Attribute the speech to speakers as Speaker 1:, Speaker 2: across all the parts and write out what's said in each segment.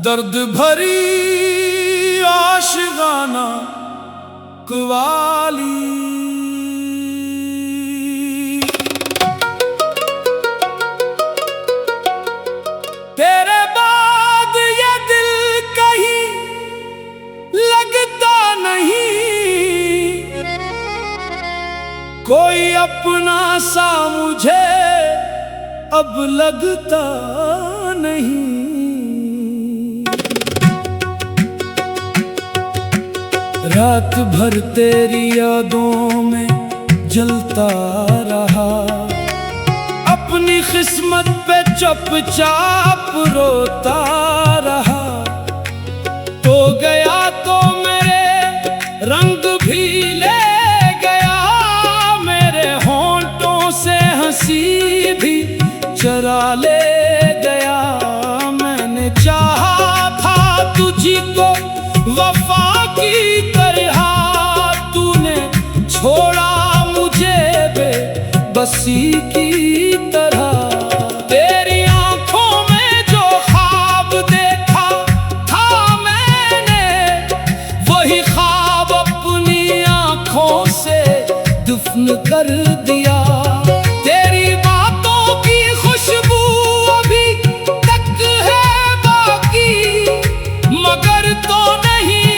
Speaker 1: दर्द भरी आशिकाना कवाली, तेरे बाद ये दिल कहीं लगता नहीं, कोई अपना सा मुझे अब लगता नहीं। रात भर तेरी यादों में जलता रहा, अपनी किस्मत पे चुपचाप रोता रहा। तो गया तो मेरे रंग भी ले गया, मेरे होंठों से हंसी भी चरा ले गया। मैंने चाहा था तुझको वफा की तरह, तूने छोड़ा मुझे बेबसी की तरह। तेरी आंखों में जो ख्वाब देखा था मैंने, वही ख्वाब अपनी आंखों से दफन कर दिया। तेरी बातों की खुशबू अभी तक है बाकी, मगर तो नहीं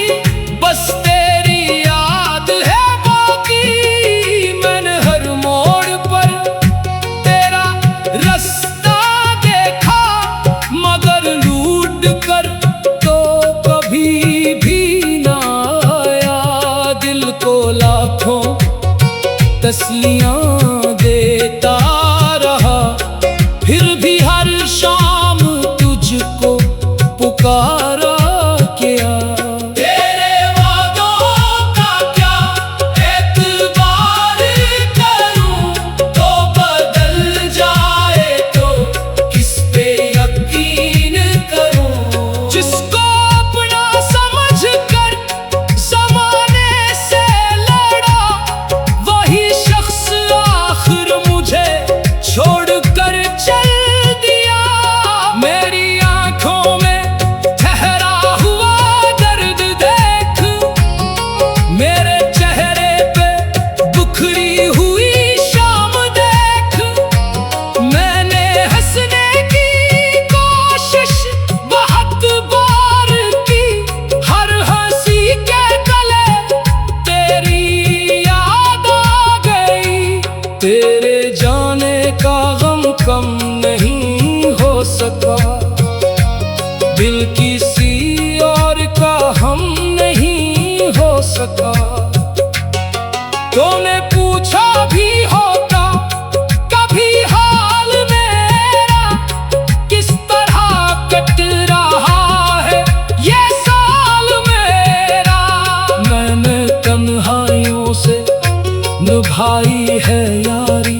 Speaker 1: बस तेरी याद है बाकी। मैंने हर मोड़ पर तेरा रास्ता देखा, मगर लूट कर तो कभी भी ना आया। दिल को लाखों तस्लियां देता रहा, फिर भी हर शाम तुझको पुकारा किया। तेरे जाने का गम कम नहीं हो सका, दिल किसी और का हम नहीं हो सका। तूने पूछा भी होता कभी हाल मेरा, किस तरह कट रहा है ये साल मेरा। मैंने तन्हाइयों से निभाई है यारी,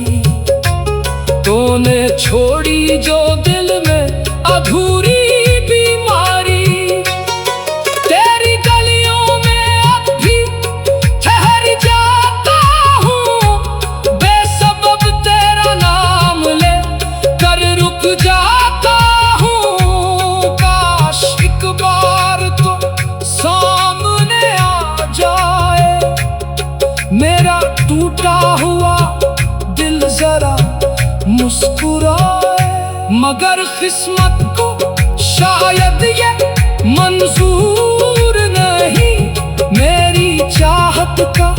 Speaker 1: तूने छोड़ी जो दिल में अधूरी बीमारी। तेरी गलियों में अब भी ठहर जाता हूँ, बेसबब तेरा नाम ले कर रुक जाता हूँ। काश एक बार तो सामने आ जाए मेरा टूटा हुआ दिल, जरा मुस्कुराए। मगर किस्मत को शायद ये मंजूर नहीं, मेरी चाहत का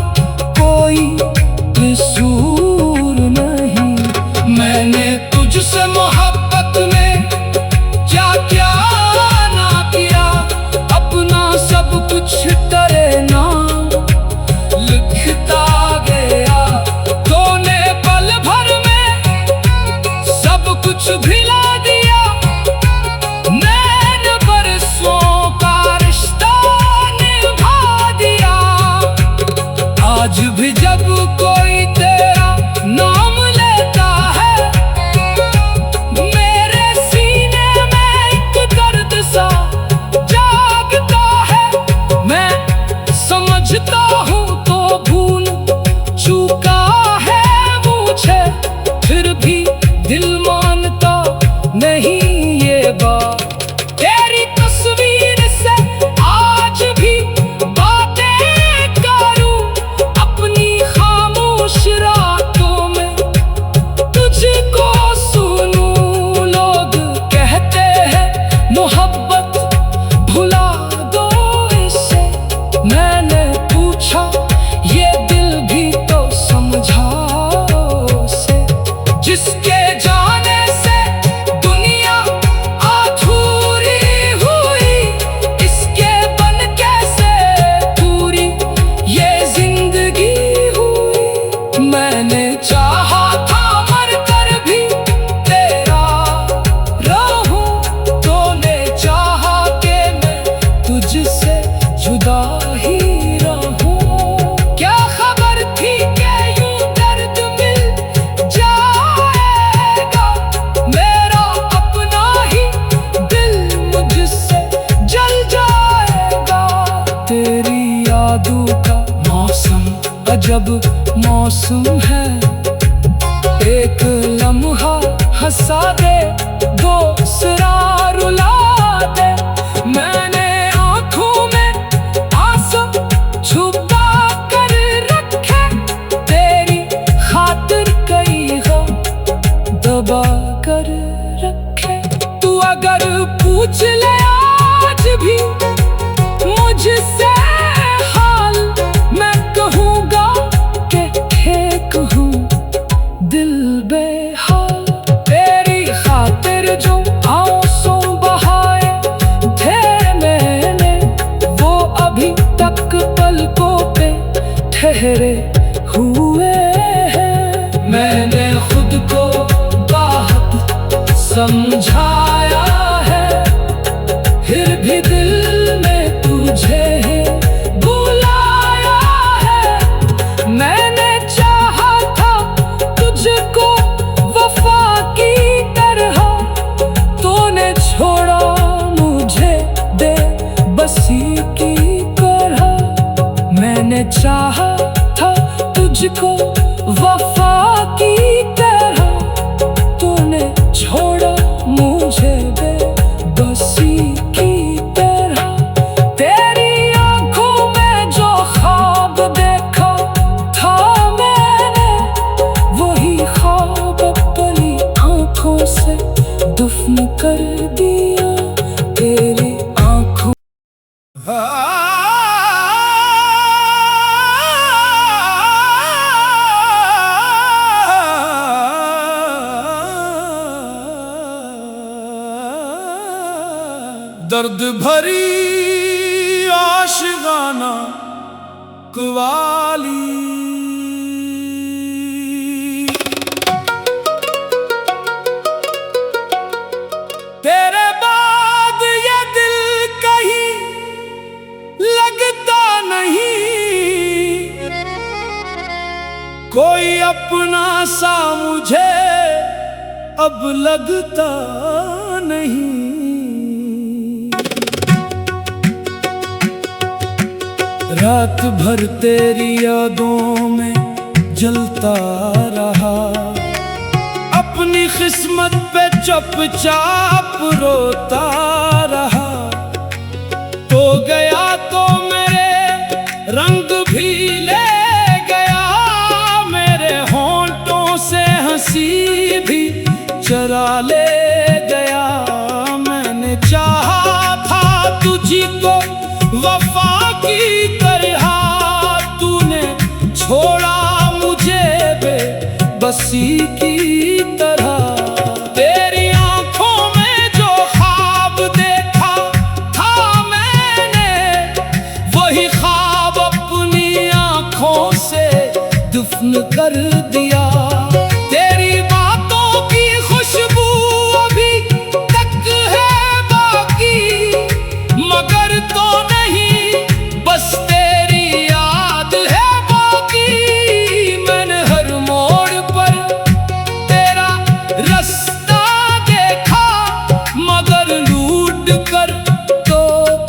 Speaker 1: कोई कसूर नहीं। मैंने तुझसे मोहब्बत में क्या क्या ना किया, अपना सब कुछ तेरे नाम लिखता गया। तूने पल भर में सब कुछ भिला दिया, नैन बरस तुझसे जुदा ही रहूं। क्या खबर थी कि यूं दर्द मिल जाएगा, मेरा अपना ही दिल मुझसे जल जाएगा। तेरी यादों का मौसम अजब मौसम है, एक लम्हा हंसा दे दूसरा रुला दे। मैंने आँखों में आंसू छुपा कर रखे, तेरी खातिर कई गम दबा कर रखे। तू अगर पूछ ले आज भी मुझसे हाल, मैं कहूँगा कि ठीक हूँ दिल बेहाल। तेरी खातिर जो आंसू बहाए थे मैंने, वो अभी तक पलकों पे ठहरे हुए हैं। मैंने खुद को बहुत समझाया है, फिर भी दिल में तुझे बुलाया है। मैंने चाहा था तुझको वफा की तरह, तूने छोड़ा मुझे बेबसी की तरह। मैंने चाहा था तुझको वफा की तरह, तूने छोड़ा मुझे बेबसी की तरह। तेरी आंखों में जो ख्वाब देखा था मैंने, वही ख्वाब अपनी आंखों से दफन कर दिया। तेरी आंखों दर्द भरी आशिकाना कवाली। तेरे बाद ये दिल कहीं लगता नहीं, कोई अपना सा मुझे अब लगता नहीं। रात भर तेरी यादों में जलता रहा, अपनी किस्मत पे चुपचाप रोता रहा। तो गया तो मेरे रंग भी ले गया, मेरे होंठों से हंसी भी चरा ले गया। मैंने चाहा था तुझको वफा की तरह, तूने छोड़ा मुझे बेबसी की तरह। तेरी आंखों में जो ख्वाब देखा था मैंने, वही ख्वाब अपनी आंखों से दफन कर दिया। तेरी बातों की खुशबू अभी तक है बाकी, मगर तो बस तेरी याद है बाकी। मैंने हर मोड़ पर तेरा रास्ता देखा, मगर लूट कर तो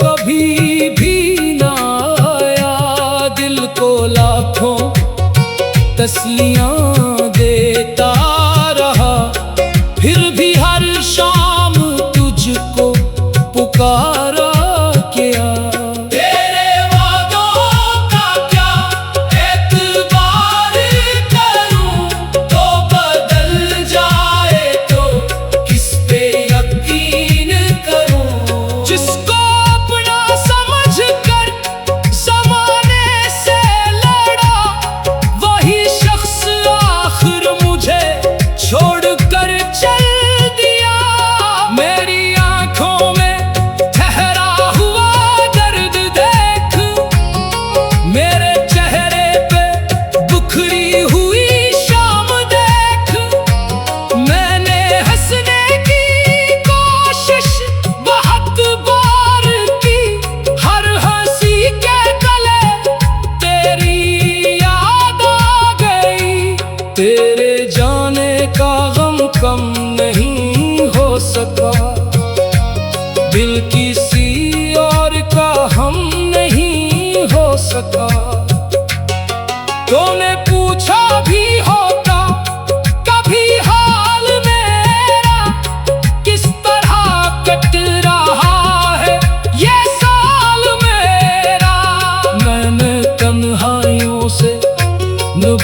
Speaker 1: कभी भी ना आया। दिल को लाखों तस्लियां देता रहा, फिर भी हर शाम तुझको पुकारा किया।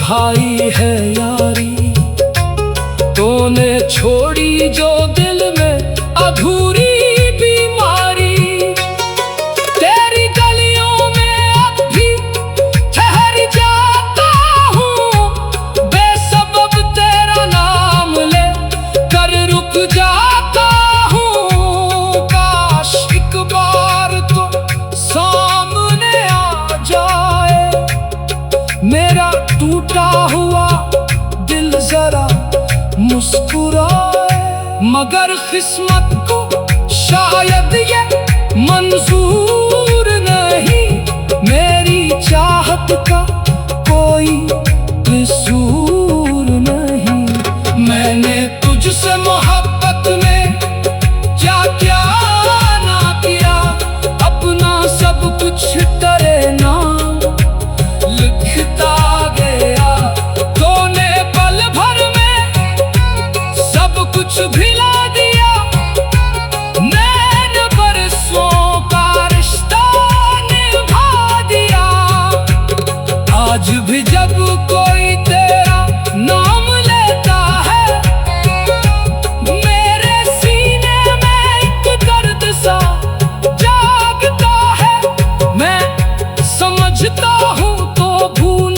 Speaker 1: निभाई है यारी, तूने छोड़ी जो दिल में अधूरी बीमारी। तेरी गलियों में अब भी ठहर जाता हूँ, बेसबब तेरा नाम ले कर रुक जाता हूँ। काश एक बार तो सामने आ जाए मेरा टूटा हुआ दिल, जरा मुस्कुराए। मगर किस्मत को शायद ये मंजूर नहीं, मेरी चाहत का कोई कसूर नहीं। मैंने तुझसे मोहब्बत में क्या क्या ना किया, अपना सब कुछ तेरे नाम लिखता गया। तूने पल भर में सब कुछ भिला दिया, मैंने बरसों का रिश्ता निभा दिया। आज भी जब कोई तेरा नाम लेता है, मेरे सीने में एक दर्द सा जागता है। मैं समझता हूँ तो भूल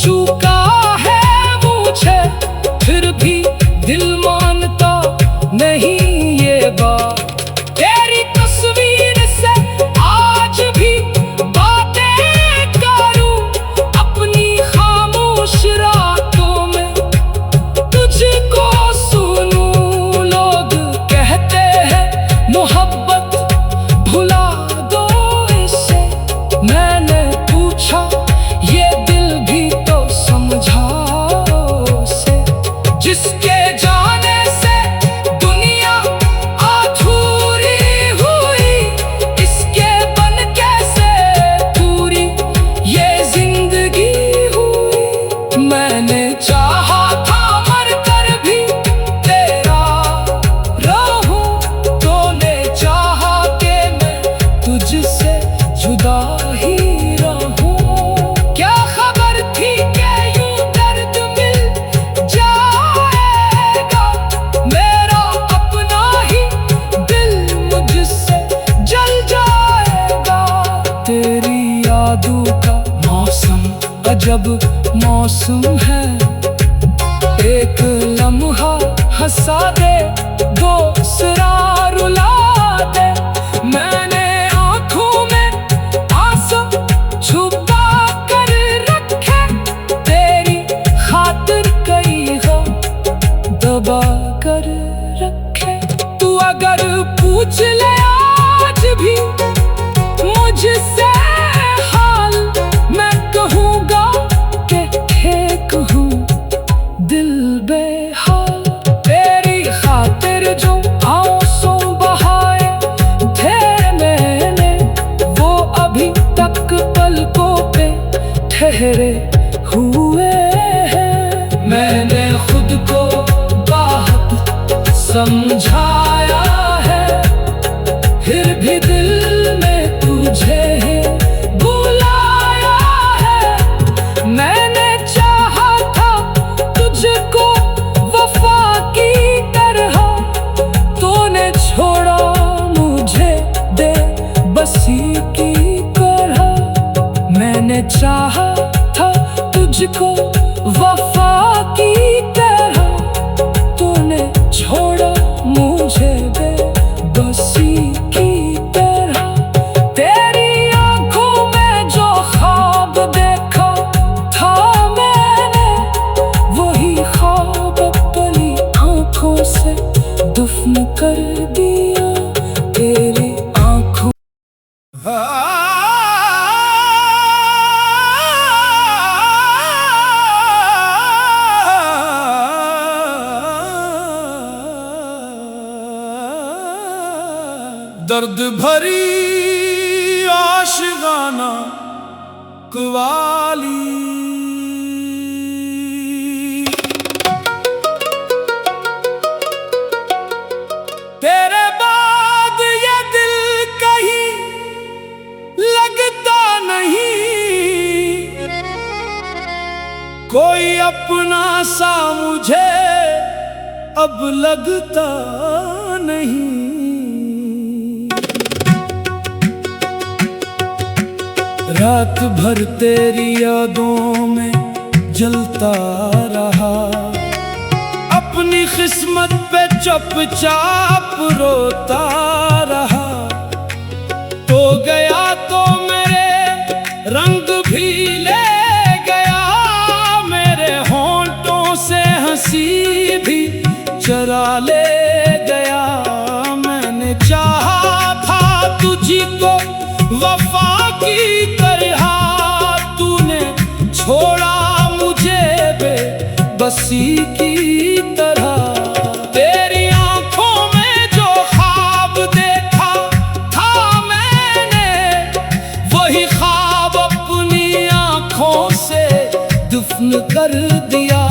Speaker 1: चुका है मुझे, फिर भी दिल मानता नहीं ये बात। तेरी तस्वीर से आज भी बातें करूं, अपनी खामोश रातों में तुझको सुनूं। लोग कहते हैं मोहब्बत भुला दो इसे, मैंने पूछा ये दिल भी तो समझाओ उसे। जिसके जाने से दुनिया अधूरी हुई, इसके बन कैसे पूरी ये जिंदगी हुई। मैंने चाहा था मर कर भी तेरा रहूं, तूने चाहा कि मैं तुझसे जुदा ही रहूं। क्या खबर थी कि यूं दर्द मिल जाएगा, मेरा अपना ही दिल मुझसे जल जाएगा। तेरी यादों का मौसम अजब मौसम है, एक लम्हा हंसा दे दूसरा रुला दे। मैंने आँखों में आंसू छुपा कर रखे, तेरी खातिर कई हो दबा कर रखे। तू अगर पूछ ले आज भी मुझसे हाल, मैं कहूँगा कि ठीक हूँ दिल बेहाल। तेरी खातिर जो आंसू बहाए थे मैंने, वो अभी तक पलकों पे ठहरे हुए हैं। मैंने खुद को बहुत समझाया है, फिर भी दिल में तुझे बुलाया है। मैंने चाहा था तुझको वफा की तरह, तूने छोड़ा मुझे दे बसी की तरह। मैंने चाहा था तुझको वफा की तरह, तूने छोड़ा मुझे दे बसी की तरह। तेरी आंखों में जो ख्वाब देखा था मैंने, वही ख्वाब अपनी आंखों से दफन कर दिया। तेरी आंखों दर्द भरी आशिकाना कवाली। तेरे बाद ये दिल कहीं लगता नहीं, कोई अपना सा मुझे अब लगता नहीं। रात भर तेरी यादों में जलता रहा, अपनी किस्मत पे चुपचाप रोता रहा। तो गया तो मेरे रंग भी ले गया, मेरे होंठों से हंसी भी चरा ले गया। मैंने चाहा था तुझको वफा की तरह, तूने छोड़ा मुझे बेबसी की तरह। तेरी आंखों में जो ख्वाब देखा था मैंने, वही ख्वाब अपनी आंखों से दफन कर दिया।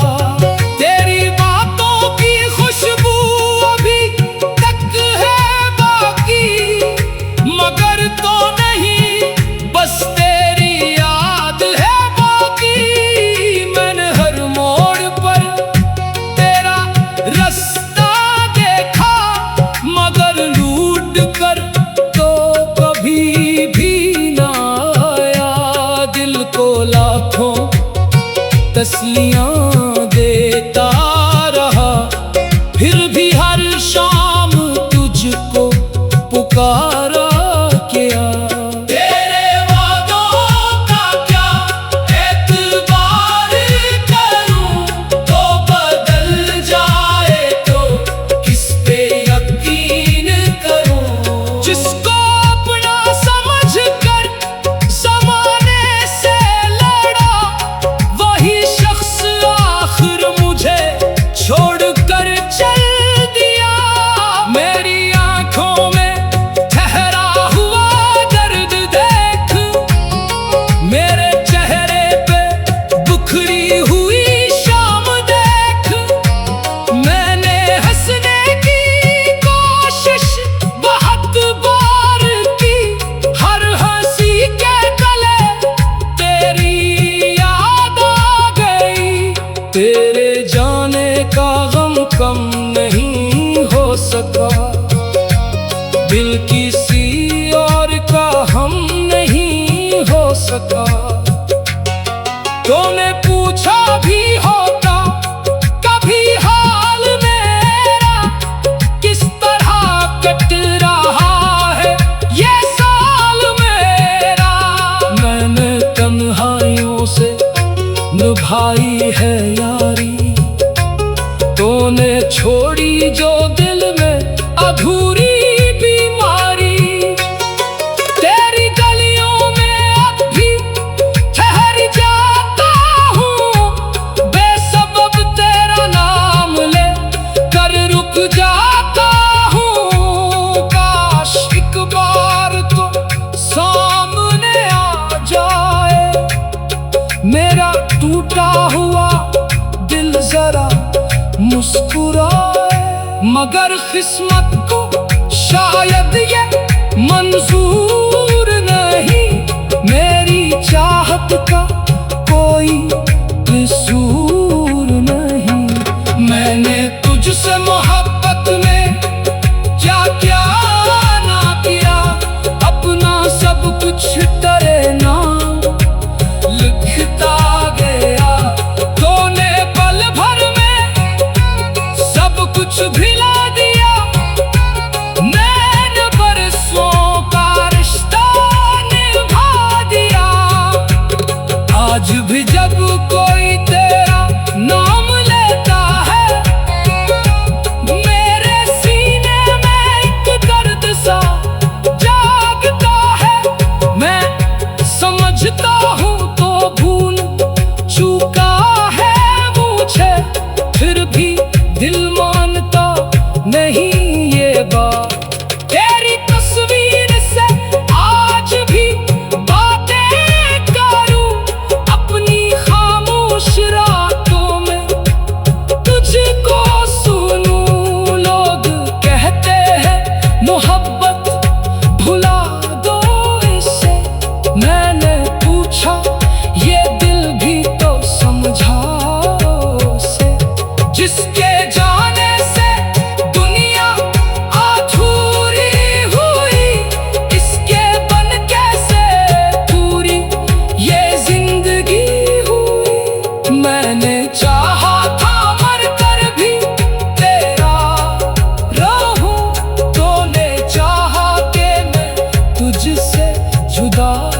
Speaker 1: तेरी बातों की खुशबू अभी तक है बाकी, मगर तो नहीं बस तेरी याद है बाकी। मैंने हर मोड़ पर तेरा रास्ता देखा, मगर लूट कर तो कभी भी ना आया। दिल को लाखों तस्लियां देता रहा, फिर भी हर शाम तुझको पुकारा क्या। तेरे वादों का क्या एतबार करूं, तो बदल जाए तो किस पे यकीन करूं। जिसको अपना समझ कर ज़माने से लड़ा, वही शख्स आखिर मुझे छोड़ कर चल दिया। मेरी आंखों में ठहरा हुआ दर्द देख, मेरे चेहरे पे बुखरी हुई शाम देख। मैंने हंसने की कोशिश बहुत बार की, हर हंसी के तले तेरी याद आ गई। तेरे जाने का गम कम नहीं हो सका, दिल किसी और का हम नहीं हो सका। तूने पूछा भी होता कभी हाल मेरा, किस तरह कट रहा है ये साल मेरा। मैंने तन्हाइयों से निभाई है यारी, तूने छोड़ी जो दिल में अधूरी बीमारी। तेरी गलियों में अब भी ठहर जाता हूँ, बेसबब तेरा नाम ले कर रुक जाता हूँ। काश एक बार तो सामने आ जाए, मेरा टूटा हुआ दिल जरा मुस्कुराए। मगर किस्मत को शायद ये मंजूर नहीं, मेरी चाहत का कोई कसूर नहीं। मैंने तुझसे मोहब्बत में क्या क्या ना किया, अपना सब कुछ तेरे नाम लिखता गया। तूने पल भर में सब कुछ भिला दिया, मैंने बरसों का रिश्ता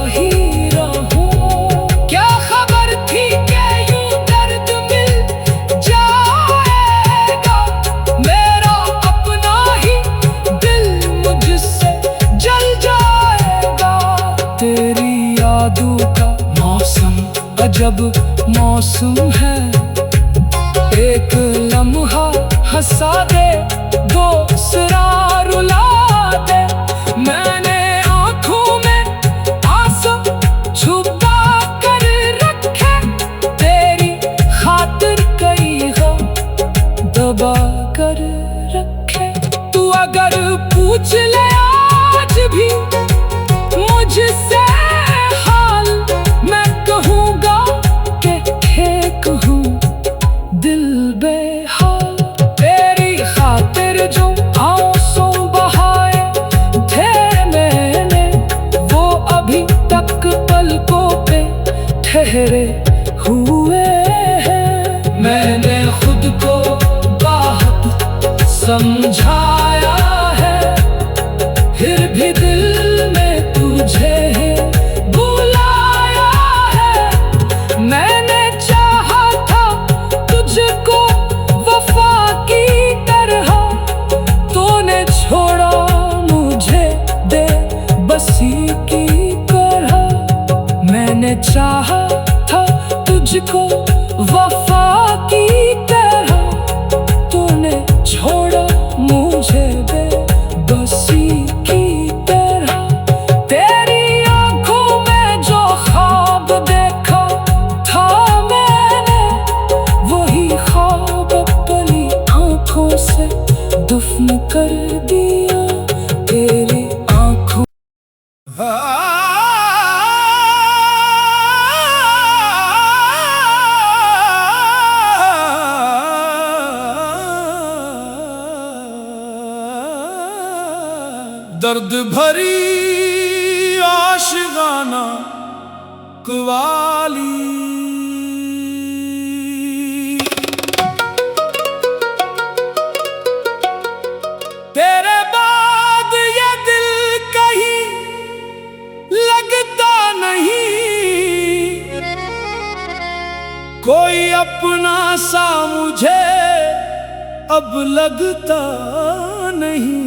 Speaker 1: ही रहूं। क्या खबर थी कि यूं दर्द मिल जाएगा, मेरा अपना ही दिल मुझसे जल जाएगा। तेरी यादों का मौसम अजब मौसम है, एक लम्हा हंसा दे दूसरा रुला दे। मैंने आँखों में आंसू छुपा कर रखे, तेरी खातिर कई गम दबा कर रखे। तू अगर पूछ ले आज भी मुझसे हाल, मैं कहूँगा कि ठीक हूँ दिल बेहाल। तेरी खातिर जो आंसू बहाए थे मैंने, वो अभी तक पलकों पे ठहरे हुए हैं। मैंने खुद को बहुत समझाया है, फिर भी दिल में तुझे बुलाया है। मैंने चाहा था तुझको वफा की तरह, तूने छोड़ा मुझे बेबसी की तरह। मैंने चाहा था तुझको वफा की तरह, तूने छोड़ा मुझे बेबसी की तरह। तेरी आंखों में जो ख्वाब देखा था मैंने, वही ख्वाब अपनी आंखों से दफन कर दिया। तेरी आंखों
Speaker 2: दर्द भरी आशिकाना कवाली, तेरे बाद ये दिल कहीं लगता नहीं, कोई अपना सा मुझे अब लगता नहीं।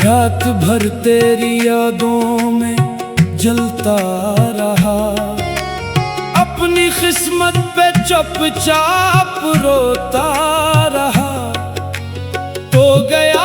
Speaker 2: रात भर तेरी यादों में जलता रहा, अपनी किस्मत पे चुपचाप रोता रहा। तो गया